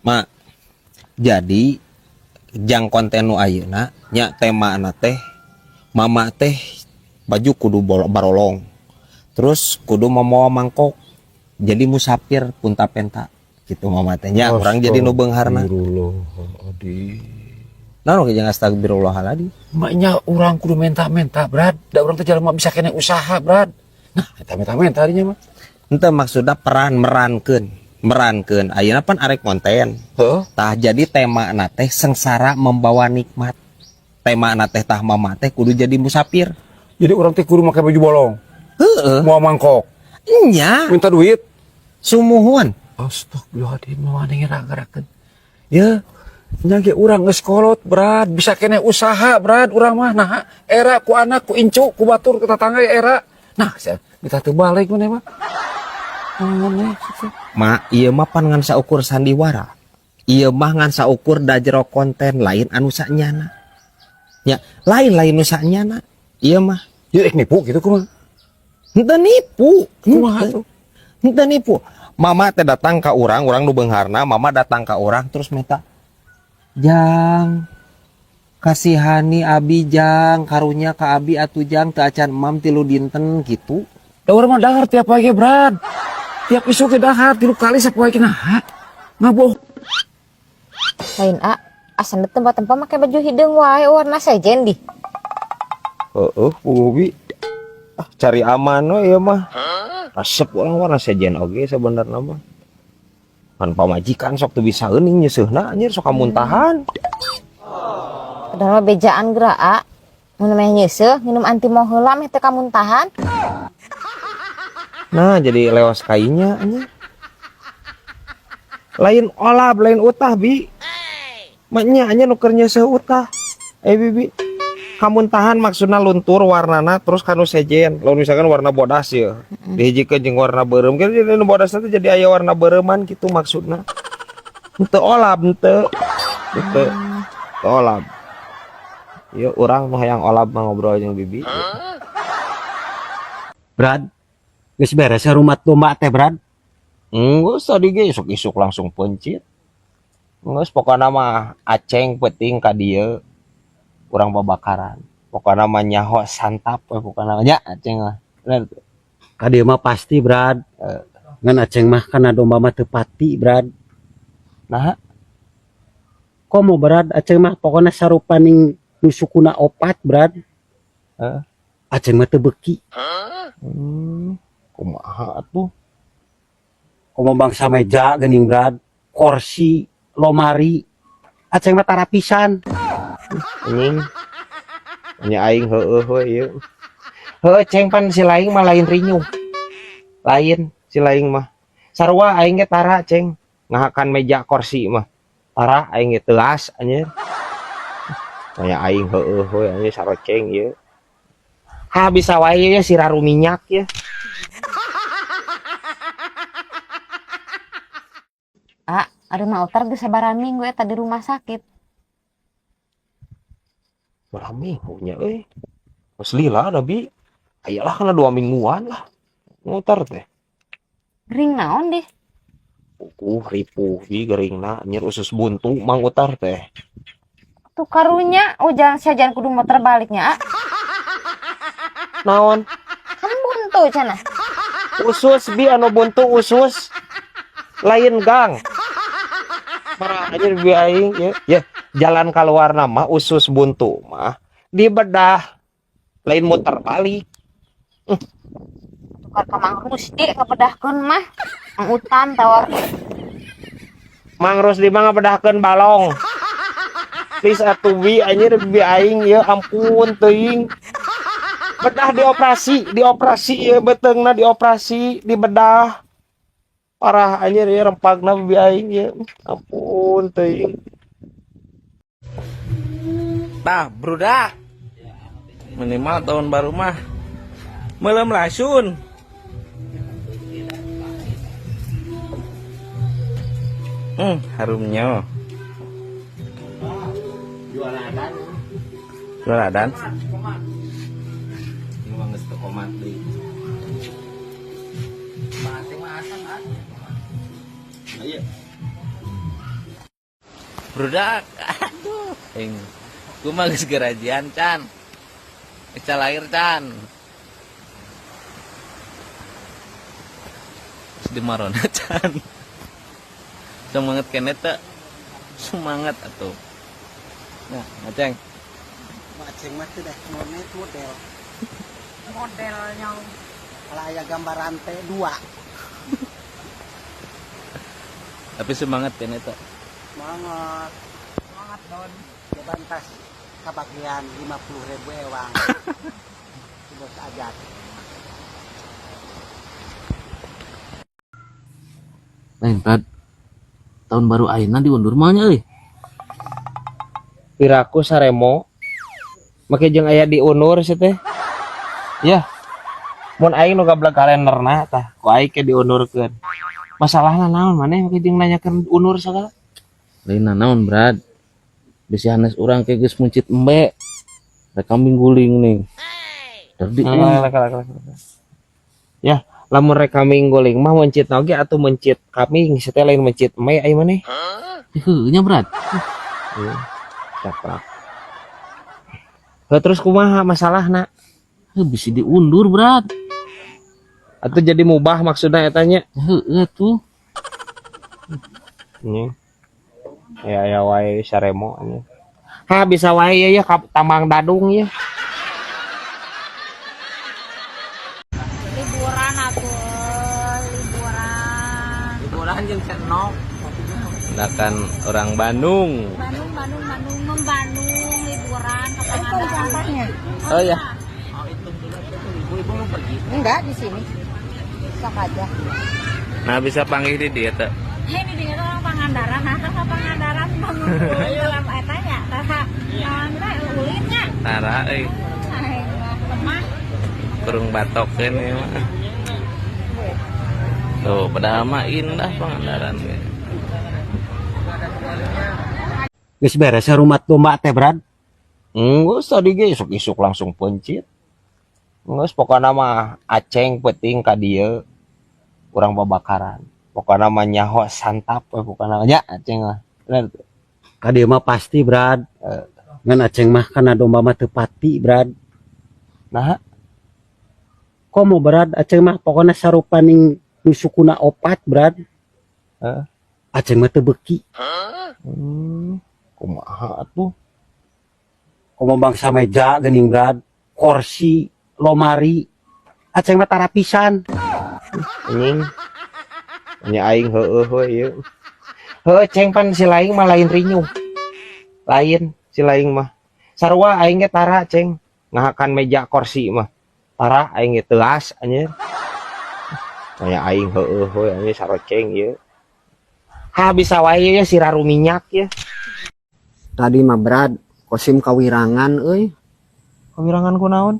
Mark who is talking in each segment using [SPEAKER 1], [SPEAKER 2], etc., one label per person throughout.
[SPEAKER 1] Mak, jadi jang konten nu ayeuna nya tema na teh mama teh baju kudu barolong. Terus kudu mamawa mangkok. Jadi musafir punta penta gitu mama teh nya urang jadi nu beungharna. Naon ge jeung astagfirullahaladzim.
[SPEAKER 2] Maknya orang kudu menta-menta, Brad. Da urang teh jelema bisa kena usaha, Brad. Nah, eta menta-menta dinya mah.
[SPEAKER 1] Henteu maksudna merankeun ayeuna pan arek konten.
[SPEAKER 2] Heeh.
[SPEAKER 1] Tah jadi tema na teh sengsara membawa nikmat. Tema na teh tah mama teh kudu jadi musafir.
[SPEAKER 2] Jadi orang teh kudu make baju bolong.
[SPEAKER 1] Heeh.
[SPEAKER 2] Mau mangkok.
[SPEAKER 1] Nya
[SPEAKER 2] Minta duit.
[SPEAKER 1] sumuhun.
[SPEAKER 2] Astagfirullahaladzim, mana ngerang-ngerakeun. Ya, nyage urang geus kolot, Brad. Bisa kena usaha, Brad. Urang mah nah era ku anak, ku incu, ku batur, ku tetangga era. Nah, saya kita teu balik mana mah. Aneh gitu.
[SPEAKER 1] Mak, ieu mah pan ngan saukur sandiwara. Ieu mah ngan saukur da jero konten lain anu sanyana. Ya, lain nu sanyana. Ieu mah
[SPEAKER 2] Ya nipu gitu kumaha.
[SPEAKER 1] henteu nipu.
[SPEAKER 2] Kumaha tuh?
[SPEAKER 1] Henteu nipu. Mama teh datang ka urang nu beungharna, mama datang ka urang terus minta, "Jang, kasihani abi jang, karunya ka abi atuh jang teu acan emam tilu dinten," gitu.
[SPEAKER 2] Da urang mah dahar tiap pagi, Brad. Tiap isu ke dahar, 3 kali sapoe naha. Ngaboh.
[SPEAKER 3] Lain asan tempat-tempat make baju hideung wae warna sejen di.
[SPEAKER 1] Heeh, Bubi. Cari aman we ieu mah. Resep urang warna sejen oge sebenarnya mah. Kan pamajikan sok teu bisa euning nyeuseuna anjir sok kamuntahan.
[SPEAKER 3] Padahal mah bejaan geura mun meh nyeuseuk minum anti moh heula meh teu kamuntahan.
[SPEAKER 1] Nah, jadi leos kainya anjir. Lain olab, lain utah, Bi. Maknya anjir nu keur nyeuseuk utah. Bibi. Kamuntahan maksudna luntur warnana terus kanu sejen. Lalu misalkan warna bodas ya. Dihijikeun jeung warna beureum. Kan jadi nu bodasna teh jadi aya warna beureuman gitu maksudna. Henteu olab henteu. Henteu. Olab. Ieu urang nu hayang olab mah ngobrol jeung Bibi.
[SPEAKER 4] Brad, geus beres rumat domba teh, Brad.
[SPEAKER 1] Geus tadi ge isuk-isuk langsung pencit. Geus pokona mah aceng peuting ka dieu. Urang babakaran. Pokona mah nyaho santap we pokona nya aceng mah. Bener tuh.
[SPEAKER 4] Ka dieu mah pasti, Brad. Ngan aceng mah kana domba mah teu pati, Brad.
[SPEAKER 1] Nah,
[SPEAKER 4] Komo, Brad, aceng mah pokona sarupaning nu sukuna opat, Brad. Aceng mah teu beuki.
[SPEAKER 1] Kumaha atuh?
[SPEAKER 4] Komo bangsa meja geuning, Brad. Kursi, lomari. Aceng mah tara pisan.
[SPEAKER 1] Anjing. Nya aing heueuh we ieu. Heueuh ceng pan si laing mah lain rinyuh. Lain si laing mah. Sarua aing ge tara ceng. Ngahakan meja kursi mah. Tara aing ge teuas anjir. Nya aing heueuh we anjir saroceng ieu. Ha bisa wae ya si raru minyak ya.
[SPEAKER 3] Ada mah otar geus sabaran minggu eta di rumah sakit.
[SPEAKER 1] Berapa minggunya Mas lila ada Bi. Ayolah kana 2 mingguan lah. Ngutar teh.
[SPEAKER 3] Gering naon deh?
[SPEAKER 1] Ripuh Bi geuringna anjir usus buntu mang utar teh.
[SPEAKER 3] Tuh karunya jangan sajan kudu motor baliknya.
[SPEAKER 1] Naon?
[SPEAKER 3] Kan buntu cenah.
[SPEAKER 1] Usus Bi anu buntu usus. Lain gang. Marah anjir Bi aing ya. Ya, jalan keluar nama usus buntu mah dibedah. Lain muter balik.
[SPEAKER 3] Tukar ka Mang Rusdi ngabedahkeun mah. Mang Utan tawar.
[SPEAKER 1] Mang Rusdi mah ngabedahkeun balong. Please atuh Bi anjir Bi aing ya ampun teuing. Bedah dioperasi ya beteungna dioperasi, dibedah. Parah anjir ya rempagna Bi aing ya. Ampun teuing.
[SPEAKER 5] Tah, brudak. Minimal tahun baru mah melem lasun. Harumnya. Jualan.
[SPEAKER 1] Ini mah geus teu komat deui. Ayo.
[SPEAKER 5] Brudak. Aduh. Ku mah geus garajian can. Eca lahir can. Di marona can. Semangat kene teh. Semangat atuh. Nah, Aceng.
[SPEAKER 4] Aceng mah teh model.
[SPEAKER 3] Modelnya
[SPEAKER 4] Kalau aya gambaran teh 2.
[SPEAKER 5] Tapi semangat kene teh.
[SPEAKER 4] Semangat.
[SPEAKER 3] banget Don.
[SPEAKER 4] Jaban tas kabagian 50.000 ewang. Bos ajat.
[SPEAKER 5] Lain Brad. Tahun baru ayeuna diundur mah nya euy.
[SPEAKER 1] Piraku saremo make jeung aya diundur sih teh ya mun aing nu gablek kalenderna tah ku aing ke diundurkeun masalahna naon maneh make jeung nanyakeun undur sagala
[SPEAKER 5] Lain naon Brad. Bisi hanes urang ke geus muncit embe. Rek kambing guling nih. Terdi
[SPEAKER 1] ya lamun rek kambing guling mah mencit oge atuh mencit kambing teh lain mencit embe aya maneh
[SPEAKER 5] heuh nya Brad.
[SPEAKER 1] caplak terus kumaha masalahna
[SPEAKER 5] Heuh bisi diundur Brad.
[SPEAKER 1] atuh jadi mubah maksudna eta nya
[SPEAKER 5] Heuh tuh.
[SPEAKER 1] nya ya wae saremo nya ha bisa wae ya ka tambang dadung ya
[SPEAKER 3] Liburan atuh, liburan
[SPEAKER 5] Jeung cenok. Kan orang Bandung.
[SPEAKER 3] Bandung liburan ke Pangandaran.
[SPEAKER 5] Oh ya.
[SPEAKER 3] Enggak di sini. Sok aja.
[SPEAKER 5] Nah bisa panggil di dia teh.
[SPEAKER 3] Ini dia orang Pangandaran, nah ke Pangandaran bangun dalam etanya. Nah, ulitnya.
[SPEAKER 5] Tara euy.
[SPEAKER 3] Lemah.
[SPEAKER 5] Kurung batok ini mah. Tuh padahal mah indah Pangandaran ge.
[SPEAKER 4] Geus beres rumah domba teh, Brad.
[SPEAKER 1] Geus tadi ge isuk-isuk langsung pencit. Geus pokona mah Aceng penting ka dieu. Urang babakaran. Pokona mah nyaho santap we pokona nya Aceng mah. Bener tuh.
[SPEAKER 4] Ka dieu mah pasti, Brad. Ngan Aceng mah kana domba mah teu pati, Brad.
[SPEAKER 1] Nah,
[SPEAKER 4] Komo, Brad, Aceng mah pokona sarupa ning nu sukuna opat, Brad. Aceng mah teu beuki.
[SPEAKER 1] Kumaha atuh?
[SPEAKER 4] Komo bangsa meja geuning, Brad. Kursi, lomari. Aceng mah tara pisan.
[SPEAKER 1] Anjing. Nya aing heueuh we ieu. Heueuh Ceng pan si laing mah lain rinyuh. Lain si laing mah. Sarua aing ge tara Ceng. Ngahakan meja kursi mah. Tara aing ge teuas anjeun. Nya aing heueuh we anjeun saroceng ieu. Ha bisa wae ya siraru minyak ya.
[SPEAKER 6] Tadi mah Brad, kosim kawirangan euy.
[SPEAKER 1] Kawirangan kunaon?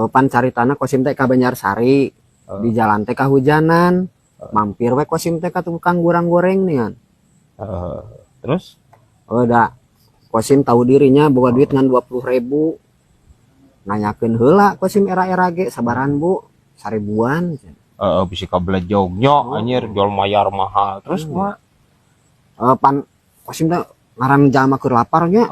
[SPEAKER 6] Pan caritana kosim teh ka Banjarsari. Di jalan teh kahujanan. Mampir we kosim teh ka tukang goreng-goreng nih.
[SPEAKER 1] Terus?
[SPEAKER 6] Da kosim tahu dirinya boga duit ngan 20.000. Nanyakeun heula kosim era-era ge sabaran Bu, 1000-an.
[SPEAKER 1] Bisa kabelejognya anjir jual mayar mahal. Terus kumaha?
[SPEAKER 6] Pan kosim teh ngaran jalma keur lapar nya.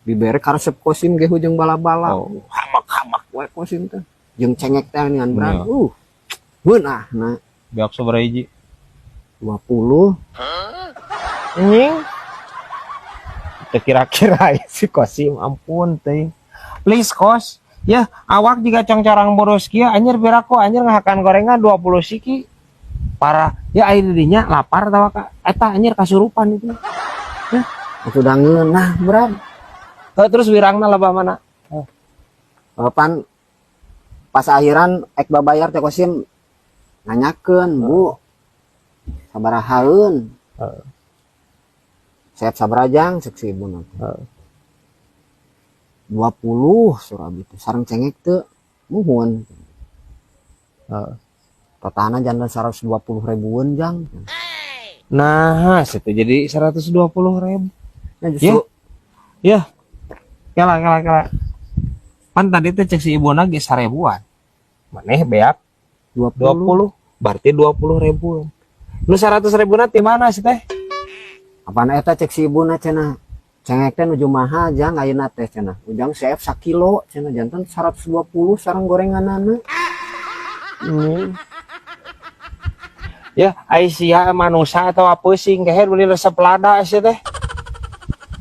[SPEAKER 6] Dibere karesep kosim ge hujung bala-bala. Hamak-hamak we kosim teh. Jeung cengek teh ngan Brad. Beunah nah.
[SPEAKER 1] Beak sabaraha hiji?
[SPEAKER 6] 20.
[SPEAKER 1] Anjing. Teu kira-kira si kosim ampun teh. Please kos. Ya, awak juga congcorang boros kieu anjir biraku anjir ngahakan gorengan 20 siki. Parah. Ya air didinya lapar tawa ka. Eta anjir kasurupan itu. Ya,
[SPEAKER 6] Aku udah ngeunah Brad.
[SPEAKER 1] terus wirangna loba mana?
[SPEAKER 6] Pan pas akhiran ek babayar teh kosim nanyakeun Bu sabarahaeun. Siap sabarajang cek si ibu nanti. 20 surah gitu. Sareng cengek teu muhun. Totana janda 120.000-an jang.
[SPEAKER 1] Nah, situ jadi 120.000.
[SPEAKER 6] Nah justru
[SPEAKER 1] Ya. Kela. Pan tadi teh cek si ibuna ge 1000-an. Maneh beak 20. Berarti 20.000. Nu 100.000 na ti mana sih teh?
[SPEAKER 6] Apaan eta cek si ibuna cenah. Cengek teh nuju mahal jang ayeuna teh cenah. Ujang CF 1 kilo cenah jantan 120 sareng gorenganana.
[SPEAKER 1] Ya Aisyah manusia atau apa sih keher beli resep lada sih teh.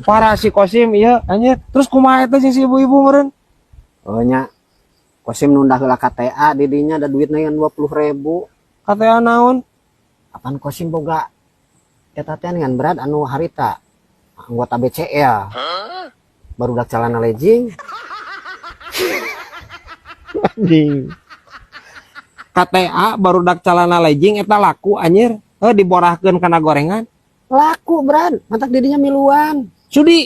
[SPEAKER 1] Parah si Kosim iya anjir. Terus kumaha eta jeung si ibu-ibu meureun?
[SPEAKER 6] Oh nya. Kosim nundah heula KTA di dinya ada duitna yang 20.000.
[SPEAKER 1] Katanya naon?
[SPEAKER 6] Apaan Kosim boga eta teh ngan berat anu harita anggota BCE ya. Barudak calana lejing.
[SPEAKER 1] Anjing. KTA barudak calana lejing eta laku anjir. Diborahkeun kana gorengan.
[SPEAKER 6] Laku berat, mantak didinya miluan.
[SPEAKER 1] Sudi.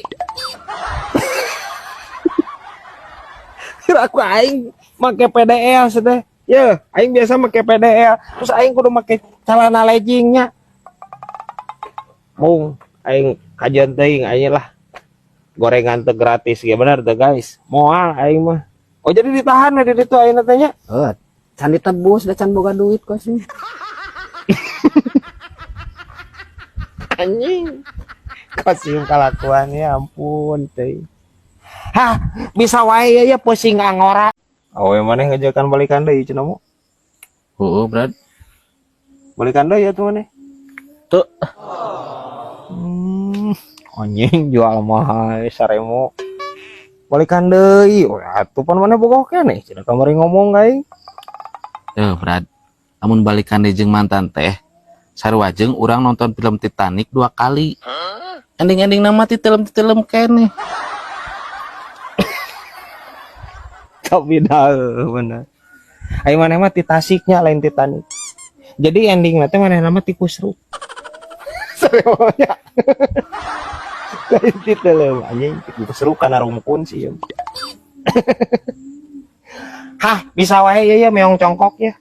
[SPEAKER 1] Kira aku aing make PDL teh. Ya, aing biasa make PDL. Terus aing kudu make calana leggingnya. Mung aing kajian teuing aing lah. Gorengan teh gratis ya bener teh guys. Moal aing mah. Oh jadi ditahan di ditu aing tanya.
[SPEAKER 6] Can ditebus da can boga duit Kosim.
[SPEAKER 1] Anjing. Kosim kalakuan ya ampun teh. Hah, bisa wae ya pusing angora. Awe maneh ngajakan balikan deui cenah mu.
[SPEAKER 5] Heeh, Brad.
[SPEAKER 1] Balikan deui ya tuh maneh.
[SPEAKER 5] Tuh.
[SPEAKER 1] Anjing jual mahal saremo. Balikan deui. Oh, atuh pan maneh bogoh keneh cenah kamari ngomong gaing.
[SPEAKER 5] Brad. Amun balikan deui jeung mantan teh, sarua jeung urang nonton film Titanic 2 kali. Ending-ending nama titelem-titelem keneh.
[SPEAKER 1] Tapi dah bener. Ayo maneh mah ti Tasiknya lain Titanic. Jadi ending nanti maneh nama tikus ruk. Semuanya. Lain titelem anjing tikus ruk kana rungkun sih. Hah, bisa wae ya meong congkok ya.